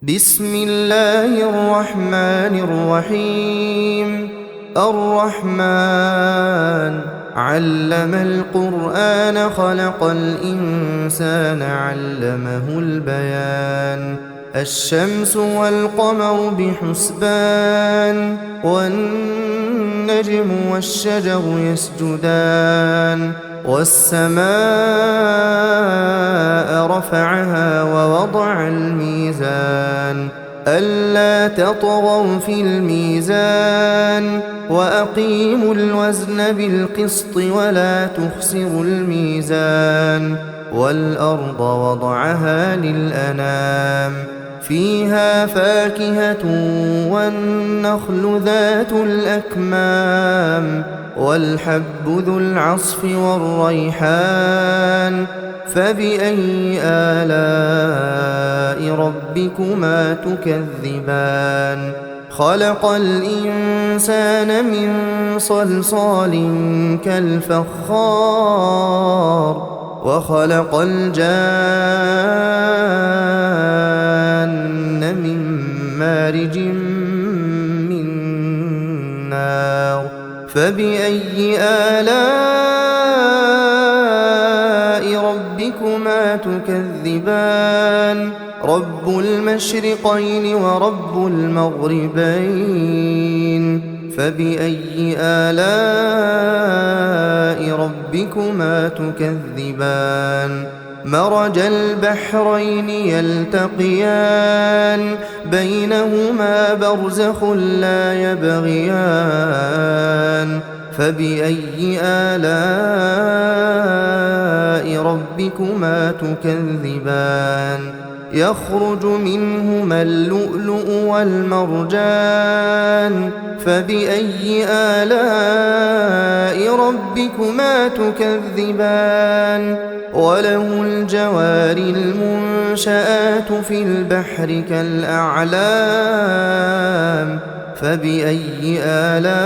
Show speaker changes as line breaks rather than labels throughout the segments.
بسم الله الرحمن الرحيم. الرحمن علم القرآن خلق الإنسان علمه البيان. الشمس والقمر بحسبان والنجم والشجر يسجدان والسماء رفعها ووضع الميزان ألا تطغوا في الميزان وأقيموا الوزن بالقسط ولا تخسروا الميزان والأرض وضعها للأنام فيها فاكهة والنخل ذات الأكمام والحب ذو العصف والريحان فبأي آلاء ربكما تكذبان. خلق الإنسان من صلصال كالفخار وخلق الجان من مارج من نار فبأي آلاء ربكما تكذبان. رب المشرقين ورب المغربين فبأي آلاء ربكما تكذبان. مرج البحرين يلتقيان بينهما برزخ لا يبغيان فبأي آلاء ربكما تكذبان. يخرج منهما اللؤلؤ والمرجان فبأي آلاء ربكما تكذبان. وله الجوار المنشآت في البحر كالأعلام فبأي آلاء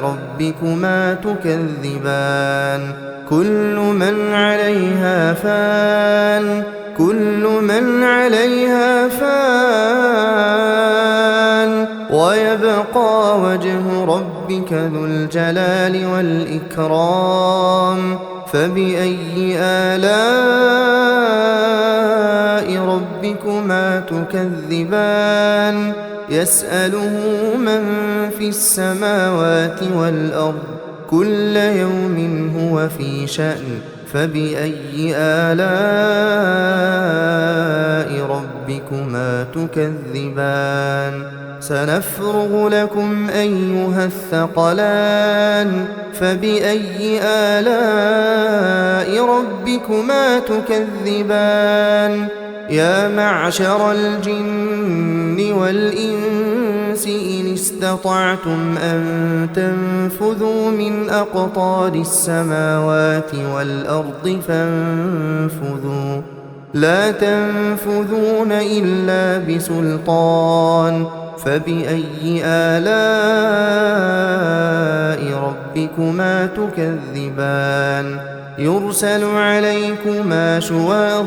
ربكما تكذبان. كل من عليها فان ويبقى وجه ربك ذو الجلال والإكرام فبأي آلاء ربكما تكذبان. يسأله من في السماوات والأرض كل يوم هو في شأن فبأي آلاء ربكما تكذبان. سنفرغ لكم أيها الثقلان فبأي آلاء ربكما تكذبان. يا معشر الجن والإنس إن استطعتم أن تنفذوا من أقطار السماوات والأرض فانفذوا لا تنفذون إلا بسلطان فبأي آلاء ربكما تكذبان. يرسل عليكما شواظ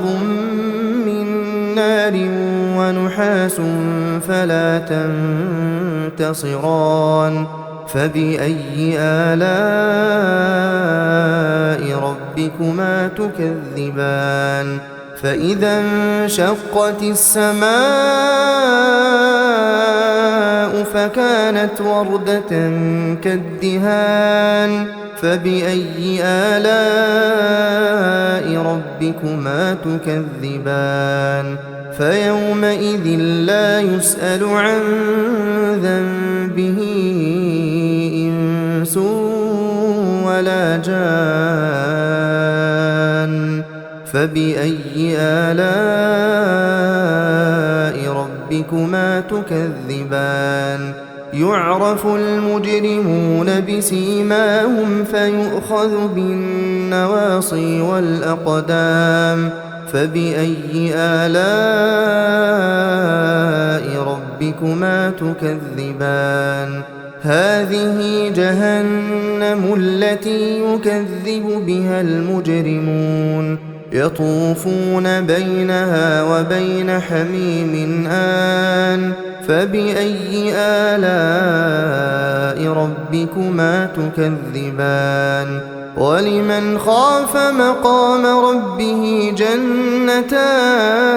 من نار ونحاس فلا تنتصران فبأي آلاء ربكما تكذبان. فإذا انشقت السماء فكانت وردة كالدهان فبأي آلاء ربكما تكذبان. فيومئذ لا يسأل عن ذنبه إنس ولا جان فبأي آلاء ربكما تكذبان. يعرف المجرمون بسيماهم فيؤخذ بالنواصي والأقدام فبأي آلاء ربكما تكذبان. هذه جهنم التي يكذب بها المجرمون يطوفون بينها وبين حميم آن فبأي آلاء ربكما تكذبان ولمن خاف مقام ربه جنتان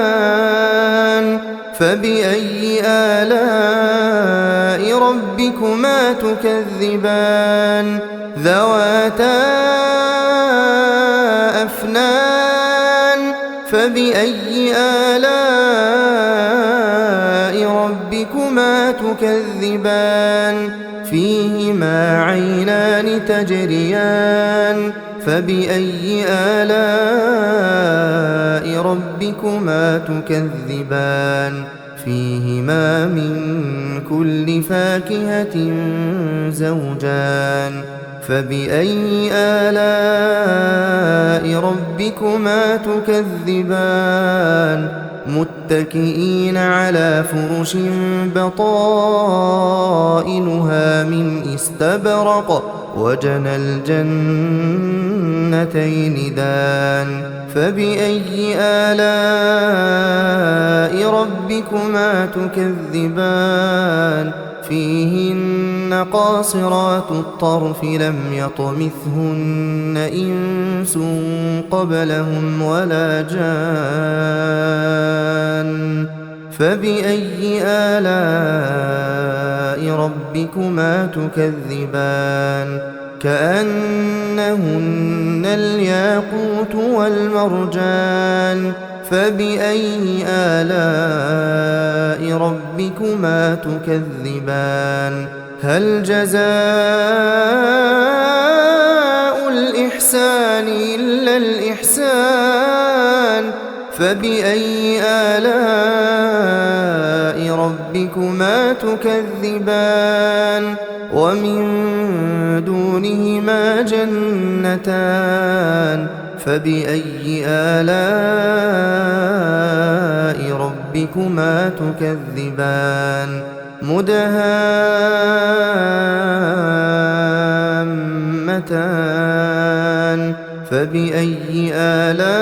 فبأي آلاء ربكما تكذبان ذواتا أفنان فبأي آلاء ربكما تكذبان فيهما عينان تجريان فبأي آلاء ربكما تكذبان فيهما من كل فاكهة زوجان فبأي آلاء ربكما تكذبان متكئين على فرش بطائنها من استبرق وجنى الجنتين دان فبأي آلاء ربكما تكذبان فيهن قاصرات الطرف لم يطمثهن إنس قبلهم ولا جان فبأي آلاء ربكما تكذبان كأنهن الياقوت والمرجان فبأي آلاء ربكما تكذبان هل جزاء الإحسان إلا الإحسان فبأي آلاء ربكما تكذبان ومن دونهما جنتان فبأي آلاء ربكما تكذبان مدهامتان فبأي آلاء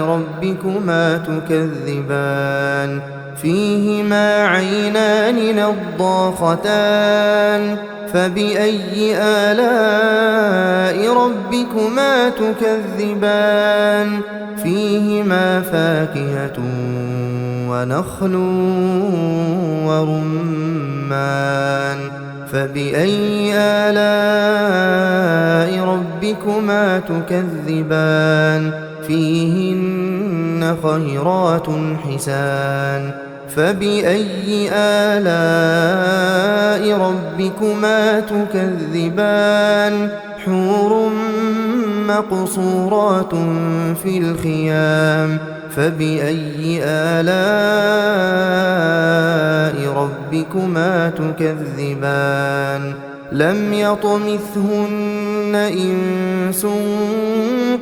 ربكما تكذبان فيهما عينان نضاختان فبأي آلاء ربكما تكذبان فيهما فاكهة ونخل ورمان فبأي آلاء ربكما تكذبان فيهن خيرات حسان فبأي آلاء ربكما تكذبان حور مقصورات في الخيام فبأي آلاء ربكما تكذبان لم يطمثهن إنس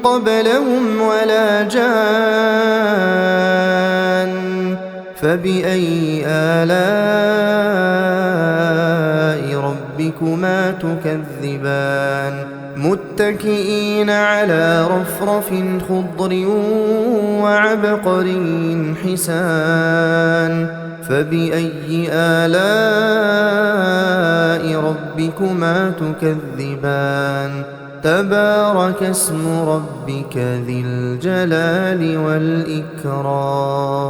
قبلهم ولا جان فبأي آلاء ربكما تكذبان متكئين على رفرف خضر وعبقري حسان فبأي آلاء ربكما تكذبان تبارك اسم ربك ذي الجلال والإكرام